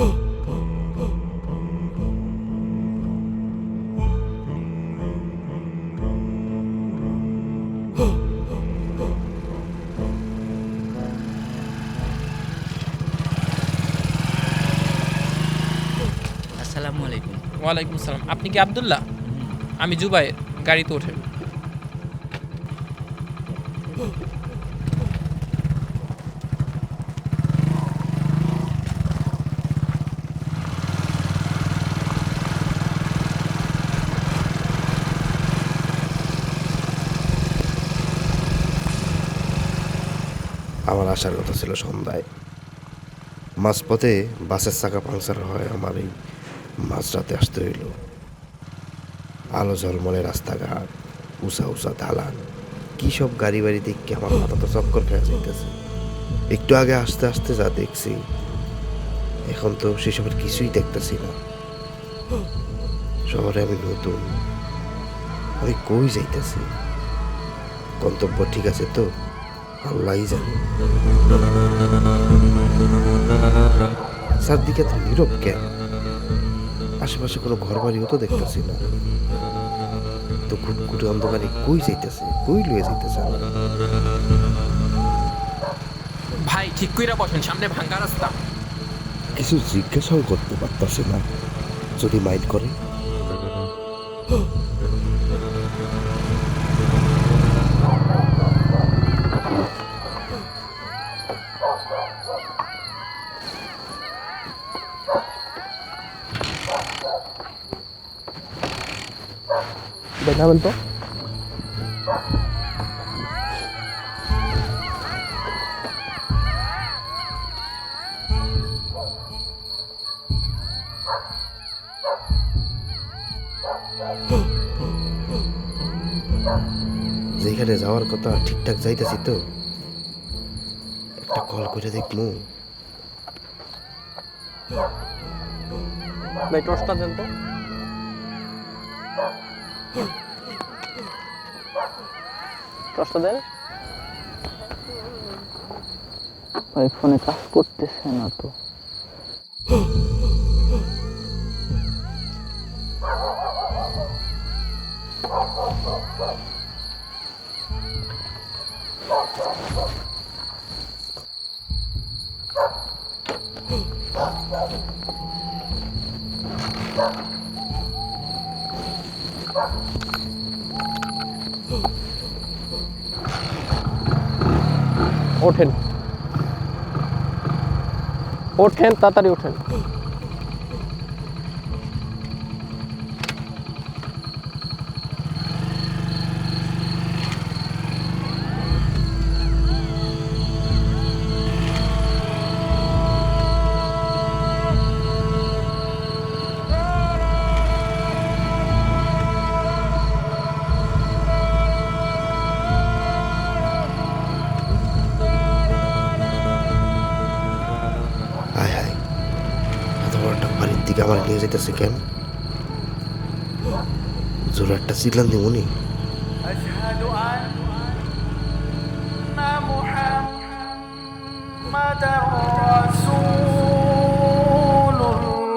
আসসালামু আলাইকুম। ওয়ালাইকুম আসসালাম। আপনি কি আব্দুল্লাহ? আমি জুবাইর। গাড়িতে ওঠেন। আমার আসার কথা ছিল সন্ধ্যায়। মাঝপথে বাসের চাকা পাংচার হয়, আমার এই মাঝরাতে আসতে হইল। আলো ঝলমলে রাস্তাঘাট, উঁচা উঁচা দালান, কি সব গাড়ি বাড়ি দেখে আমার মাথা তো চক্কর খেয়ে যাইতেছে। একটু আগে আস্তে আস্তে যা দেখছি, এখন তো সেসবের কিছুই দেখতেছি না। শহরে আমি নতুন, আমি কই যাইতেছি? গন্তব্য ঠিক আছে তো? আল্লাহই জানে। চারদিকে তো নীরব কেন? আশেপাশে কোনো ঘর বাড়িও তো দেখতেছি না। তো ঘুটঘুটে অন্ধকারে কই যাইতেছে, কই লয়ে যাইতেছে আমার? ভাই ঠিক কইরা বসেন, সামনে ভাঙ্গা রাস্তা। কিছু জিজ্ঞাসাও করতে পারতাছি না, যদি মাইন্ড করে। দেখাবেন তো। যেখানে যাওয়ার কথা ঠিকঠাক যাইতেছি তো? একটা কল করে দেখবো। ভাই টর্চটা দেন তো। টর্চটা দেন। ভাই ফোনে কাজ করতেছে না তো। ওঠেন ওঠেন, তাড়াতাড়ি ওঠেন। হায় হায়, এত বড় একটা বাড়ির দিকে আমার নিয়ে যেতেছে কেন? জোরে একটা চিল্লান দিমুনি। أشهد أن محمدا رسول الله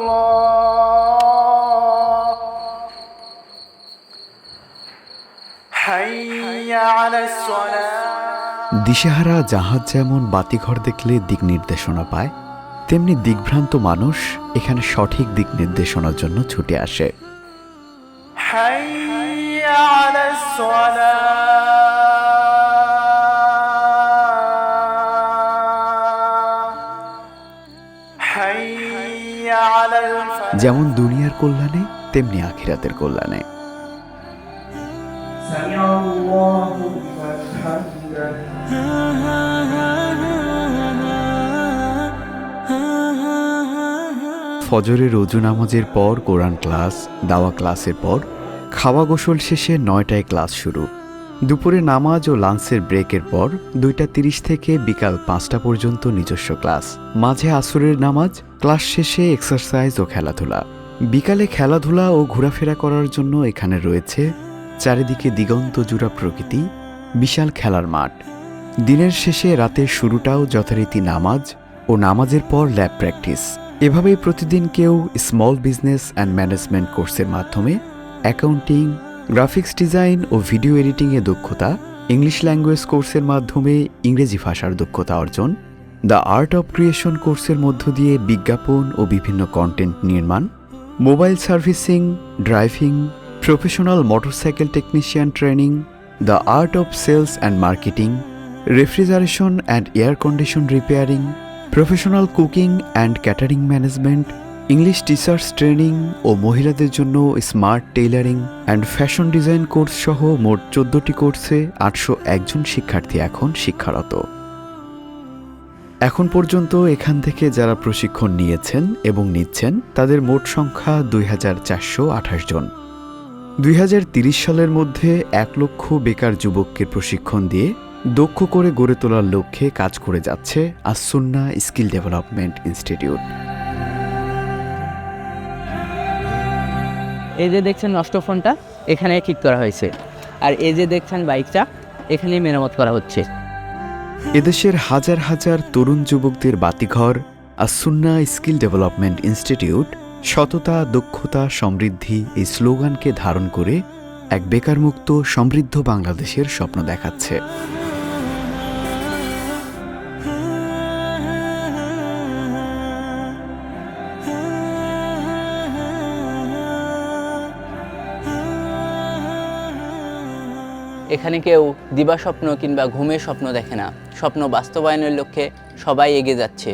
حي على الصلاة। দিশেহারা জাহাজ যেমন বাতিঘর দেখলে দিক নির্দেশনা পায়, তেমনি দিকভ্রান্ত মানুষ এখানে সঠিক দিক নির্দেশনার জন্য ছুটে আসে। حي على الصلاة حي على الفلاح। যেমন দুনিয়ার কল্যাণে তেমনি আখিরাতের কল্যাণে। سمع الله لمن حمده। ফজরের অজু নামাজের পর কোরআন ক্লাস, দাওয়া ক্লাসের পর খাওয়া গোসল শেষে ৯টায় ক্লাস শুরু। দুপুরে নামাজ ও লাঞ্চের ব্রেকের পর ২:৩০ থেকে বিকাল ৫টা পর্যন্ত নিজস্ব ক্লাস। মাঝে আসরের নামাজ, ক্লাস শেষে এক্সারসাইজ ও খেলাধুলা। বিকালে খেলাধুলা ও ঘোরাফেরা করার জন্য এখানে রয়েছে চারিদিকে দিগন্ত জুড়া প্রকৃতি, বিশাল খেলার মাঠ। দিনের শেষে রাতের শুরুটাও যথারীতি নামাজ ও নামাজের পর ল্যাব প্র্যাকটিস। এভাবেই প্রতিদিন কেউ স্মল বিজনেস অ্যান্ড ম্যানেজমেন্ট কোর্সের মাধ্যমে অ্যাকাউন্টিং, গ্রাফিক্স ডিজাইন ও ভিডিও এডিটিংয়ে দক্ষতা, ইংলিশ ল্যাঙ্গুয়েজ কোর্সের মাধ্যমে ইংরেজি ভাষার দক্ষতা অর্জন, দ্য আর্ট অব ক্রিয়েশন কোর্সের মধ্য দিয়ে বিজ্ঞাপন ও বিভিন্ন কন্টেন্ট নির্মাণ, mobile servicing, driving, professional motorcycle technician training, the art of sales and marketing, refrigeration and air condition repairing, professional cooking and catering management, English teachers training ও মহিলাদের জন্য smart tailoring and fashion design course সহ মোট 14টি কোর্সে 801 জন শিক্ষার্থী এখন শিক্ষারত। এখন পর্যন্ত এখান থেকে যারা প্রশিক্ষণ নিয়েছেন এবং নিচ্ছেন তাদের মোট সংখ্যা 2428 জন। 2030 সালের মধ্যে 1 লক্ষ বেকার যুবককে প্রশিক্ষণ দিয়ে দক্ষ করে গড়ে তোলার লক্ষ্যে কাজ করে যাচ্ছে আস-সুন্না স্কিল ডেভেলপমেন্ট ইনস্টিটিউট। এই যে দেখছেন নষ্ট ফোনটা এখানে ঠিক করা হয়েছে, আর এই যে দেখছেন বাইকটা এখানেই মেরামত করা হচ্ছে। এদেশের হাজার হাজার তরুণ যুবকদের বাতিঘর আস-সুন্না স্কিল ডেভেলপমেন্ট ইনস্টিটিউট সততা, দক্ষতা, সমৃদ্ধি এই স্লোগানকে ধারণ করে এক বেকারমুক্ত সমৃদ্ধ বাংলাদেশের স্বপ্ন দেখাচ্ছে। এখানে কেউ দিবা স্বপ্ন কিংবা ঘুমের স্বপ্ন দেখে না, স্বপ্ন বাস্তবায়নের লক্ষ্যে সবাই এগিয়ে যাচ্ছে।